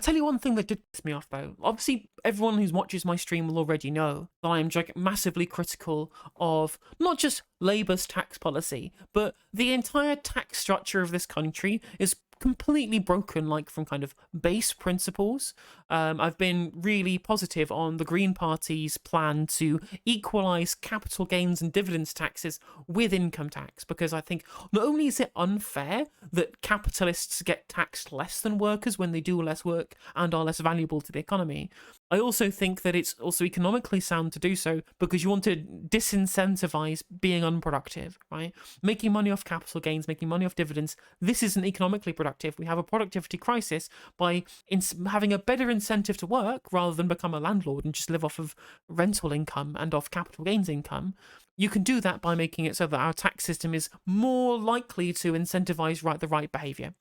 tell you one thing that did piss me off, though. Obviously, everyone who watches my stream will already know that I am massively critical of not just Labour's tax policy, but the entire tax structure of this country is completely broken, like from kind of base principles. I've been really positive on the Green Party's plan to equalise capital gains and dividends taxes with income tax, because I think not only is it unfair that capitalists get taxed less than workers when they do less work and are less valuable to the economy, I also think that it's also economically sound to do so because you want to disincentivize being unproductive, right? Making money off capital gains, making money off dividends, this isn't economically productive. We have a productivity crisis by having a better incentive to work rather than become a landlord and just live off of rental income and off capital gains income. You can do that by making it so that our tax system is more likely to incentivize the right behavior.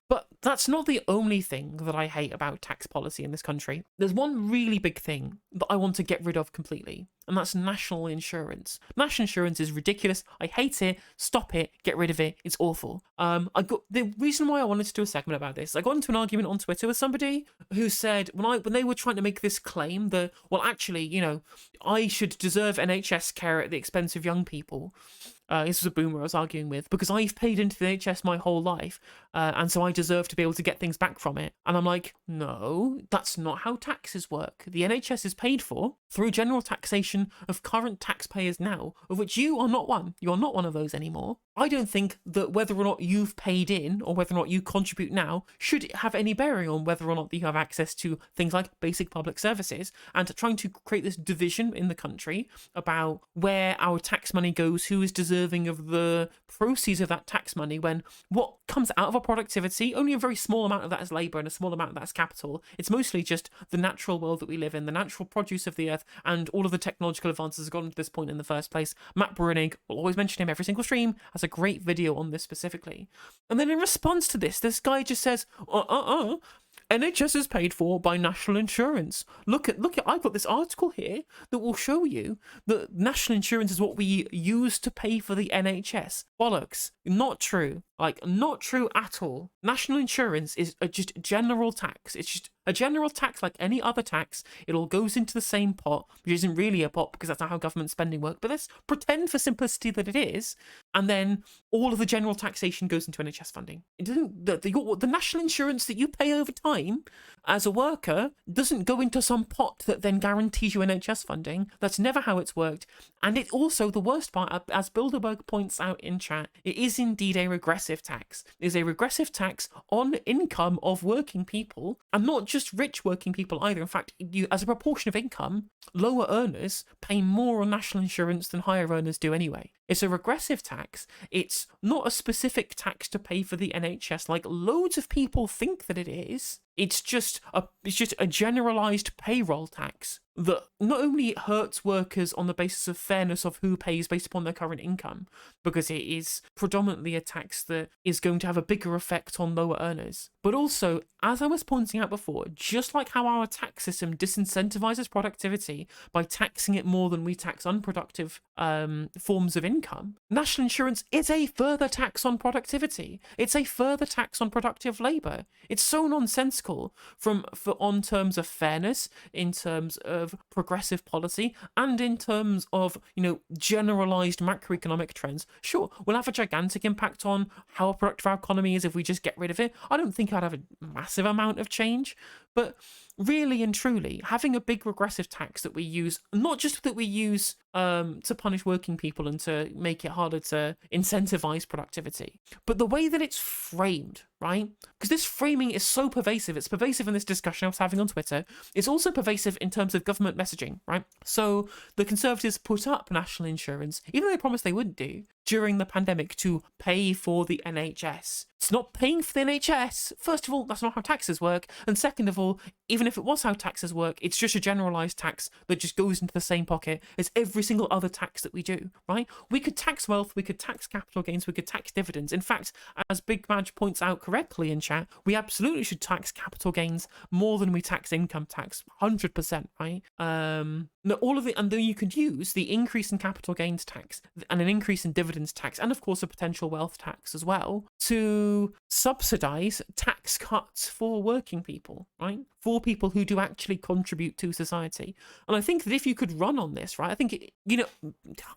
But that's not the only thing that I hate about tax policy in this country. There's one really big thing that I want to get rid of completely, and that's national insurance. National insurance is ridiculous. I hate it. Stop it. Get rid of it. It's awful. The reason why I wanted to do a segment about this, I got into an argument on Twitter with somebody who said when they were trying to make this claim that, well, actually, I should deserve NHS care at the expense of young people. This was a boomer I was arguing with, because I've paid into the NHS my whole life, and so I deserve to be able to get things back from it. And I'm like, no, that's not how taxes work. The NHS is paid for through general taxation of current taxpayers now, of which you are not one. You are not one of those anymore. I don't think that whether or not you've paid in or whether or not you contribute now should have any bearing on whether or not you have access to things like basic public services, and trying to create this division in the country about where our tax money goes, who is deserving of the proceeds of that tax money, when what comes out of our productivity, only a very small amount of that is labour and a small amount of that is capital. It's mostly just the natural world that we live in, the natural produce of the earth, and all of the technological advances have gotten to this point in the first place. Matt Bruenig, will always mention him every single stream, has a great video on this specifically. And then in response to this guy just says, NHS is paid for by national insurance. Look at, I've got this article here that will show you that national insurance is what we use to pay for the NHS. Bollocks. Not true. Not true at all. National insurance is just general tax. It's just a general tax like any other tax. It all goes into the same pot, which isn't really a pot because that's not how government spending works. But let's pretend for simplicity that it is. And then all of the general taxation goes into NHS funding. It doesn't. The national insurance that you pay over time as a worker doesn't go into some pot that then guarantees you NHS funding. That's never how it's worked. And it also, the worst part, as Bilderberg points out in chat, it is indeed a regressive tax. It is a regressive tax on income of working people, and not just rich working people either. In fact, as a proportion of income, lower earners pay more on national insurance than higher earners do anyway. It's a regressive tax. It's not a specific tax to pay for the NHS like loads of people think that it is. It's just a generalized payroll tax that not only hurts workers on the basis of fairness of who pays based upon their current income, because it is predominantly a tax that is going to have a bigger effect on lower earners, but also, as I was pointing out before, just like how our tax system disincentivizes productivity by taxing it more than we tax unproductive forms of income, national insurance is a further tax on productivity. It's a further tax on productive labour. It's so nonsensical on terms of fairness, in terms of progressive policy, and in terms of generalized macroeconomic trends. Sure, we'll have a gigantic impact on how productive our economy is if we just get rid of it. I don't think I'd have a massive amount of change, but really and truly, having a big regressive tax that we use, not just that we use to punish working people and to make it harder to incentivize productivity, but the way that it's framed, right? Because this framing is so pervasive. It's pervasive in this discussion I was having on Twitter. It's also pervasive in terms of government messaging, right? So the Conservatives put up national insurance, even though they promised they wouldn't do, during the pandemic to pay for the NHS. It's not paying for the NHS. First of all, that's not how taxes work. And second of all, even if it was how taxes work, it's just a generalised tax that just goes into the same pocket as every single other tax that we do, right? We could tax wealth, we could tax capital gains, we could tax dividends. In fact, as Big Badge points out correctly in chat, we absolutely should tax capital gains more than we tax income tax, 100%, right? And then you could use the increase in capital gains tax and an increase in dividends tax, and of course a potential wealth tax as well, to subsidise tax cuts for working people, right? For people who do actually contribute to society. And I think that if you could run on this, right, I think,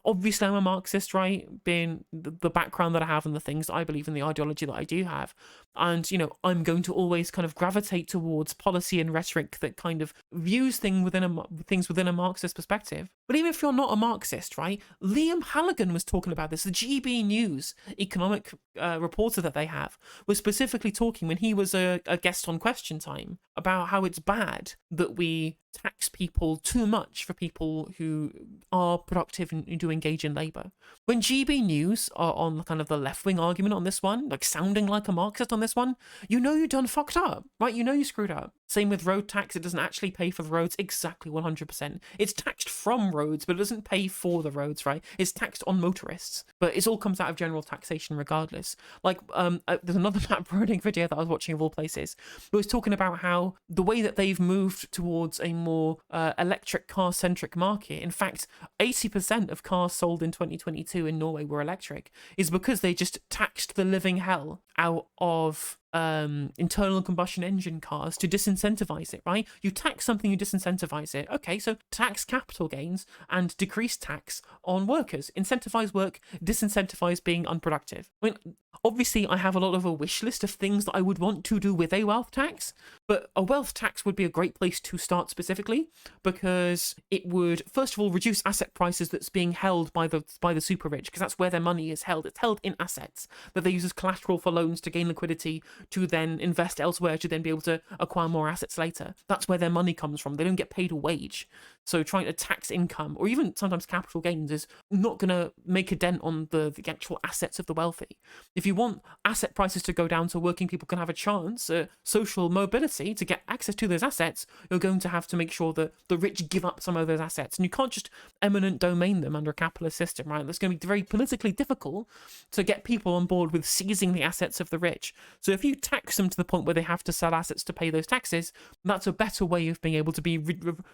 obviously I'm a Marxist, right, being the background that I have and the things that I believe in, the ideology that I do have. And, I'm going to always kind of gravitate towards policy and rhetoric that kind of views things within a Marxist perspective. But even if you're not a Marxist, right, Liam Halligan was talking about this. The GB News economic reporter that they have was specifically talking when he was a guest on Question Time about how it's bad that we tax people too much for people who are productive and do engage in labour. When GB News are on kind of the left-wing argument on this one, like sounding like a Marxist on this one, you done fucked up, right? You screwed up. Same with road tax. It doesn't actually pay for the roads exactly 100%. It's taxed from roads, but it doesn't pay for the roads, right? It's taxed on motorists, but it all comes out of general taxation regardless. Like, there's another Matt Broning video that I was watching of all places. It was talking about how the way that they've moved towards a more electric car-centric market, in fact, 80% of cars sold in 2022 in Norway were electric, is because they just taxed the living hell out of internal combustion engine cars to disincentivize it, right? You tax something, you disincentivize it. Okay, so tax capital gains and decrease tax on workers. Incentivize work, disincentivize being unproductive. I mean, obviously, I have a lot of a wish list of things that I would want to do with a wealth tax, but a wealth tax would be a great place to start specifically because it would, first of all, reduce asset prices that's being held by the super rich, because that's where their money is held. It's held in assets that they use as collateral for loans to gain liquidity, to then invest elsewhere, to then be able to acquire more assets later. That's where their money comes from. They don't get paid a wage. So trying to tax income, or even sometimes capital gains, is not going to make a dent on the actual assets of the wealthy. If you want asset prices to go down so working people can have a chance at social mobility to get access to those assets, you're going to have to make sure that the rich give up some of those assets. And you can't just eminent domain them under a capitalist system, right? That's going to be very politically difficult to get people on board with seizing the assets of the rich. So if you tax them to the point where they have to sell assets to pay those taxes, that's a better way of being able to be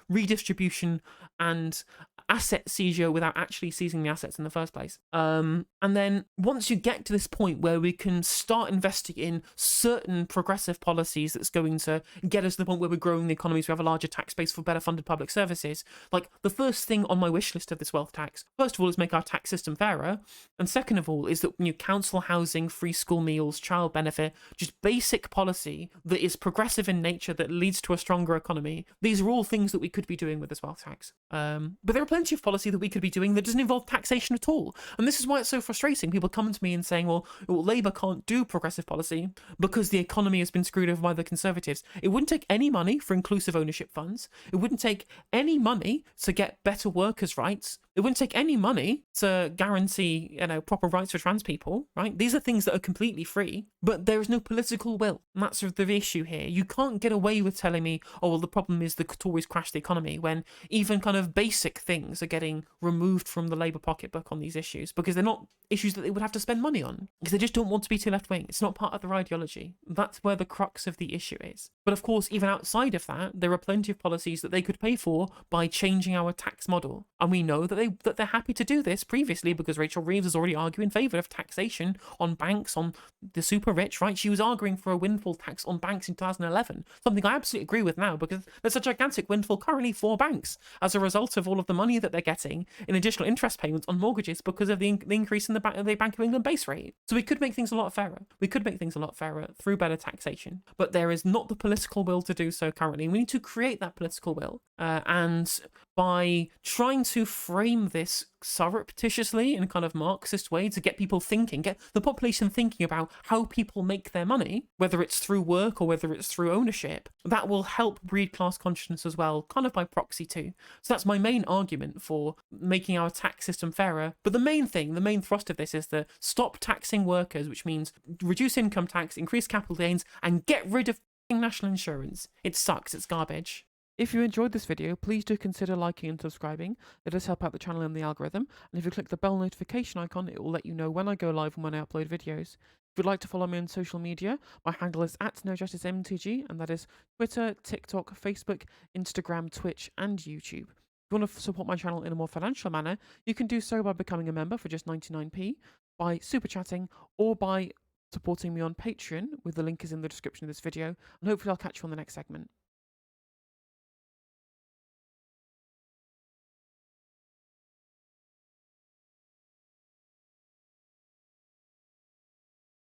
redistribution and asset seizure without actually seizing the assets in the first place. And then once you get to this point where we can start investing in certain progressive policies that's going to get us to the point where we're growing the economy, so we have a larger tax base for better funded public services, like the first thing on my wish list of this wealth tax, first of all, is make our tax system fairer, and second of all is that council housing, free school meals, child benefit, just basic policy that is progressive in nature that leads to a stronger economy. These are all things that we could be doing with this wealth tax. But there are plenty of policy that we could be doing that doesn't involve taxation at all. And this is why it's so frustrating. People come to me and saying, well, Labour can't do progressive policy because the economy has been screwed over by the Conservatives. It wouldn't take any money for inclusive ownership funds. It wouldn't take any money to get better workers' rights. It wouldn't take any money to guarantee, proper rights for trans people, right? These are things that are completely free, but there is no political will. And that's the issue here. You can't get away with telling me, oh, well, the problem is the Tories crashed the economy, when even kind of basic things are getting removed from the Labour pocketbook on these issues because they're not issues that they would have to spend money on because they just don't want to be too left-wing. It's not part of their ideology. That's where the crux of the issue is. But of course, even outside of that, there are plenty of policies that they could pay for by changing our tax model. And we know that they're happy to do this previously because Rachel Reeves has already argued in favour of taxation on banks, on the super rich, right? She was arguing for a windfall tax on banks in 2011, something I absolutely agree with now because there's a gigantic windfall currently for banks as a result of all of the money that they're getting in additional interest payments on mortgages because of the increase in the Bank of England base rate. So we could make things a lot fairer. We could make things a lot fairer through better taxation, but there is not the political will to do so currently. We need to create that political will, and by trying to frame this surreptitiously in a kind of Marxist way to get people thinking, get the population thinking about how people make their money, whether it's through work or whether it's through ownership, that will help breed class consciousness as well, kind of by proxy too. So that's my main argument for making our tax system fairer. But the main thrust of this is to stop taxing workers, which means reduce income tax, increase capital gains, and get rid of national insurance. It sucks, it's garbage. If you enjoyed this video, please do consider liking and subscribing. It does help out the channel and the algorithm. And if you click the bell notification icon, it will let you know when I go live and when I upload videos. If you'd like to follow me on social media, my handle is @NoJusticeMTG, and that is Twitter, TikTok, Facebook, Instagram, Twitch, and YouTube. If you want to support my channel in a more financial manner, you can do so by becoming a member for just 99p, by super chatting, or by supporting me on Patreon, with the link is in the description of this video, and hopefully I'll catch you on the next segment.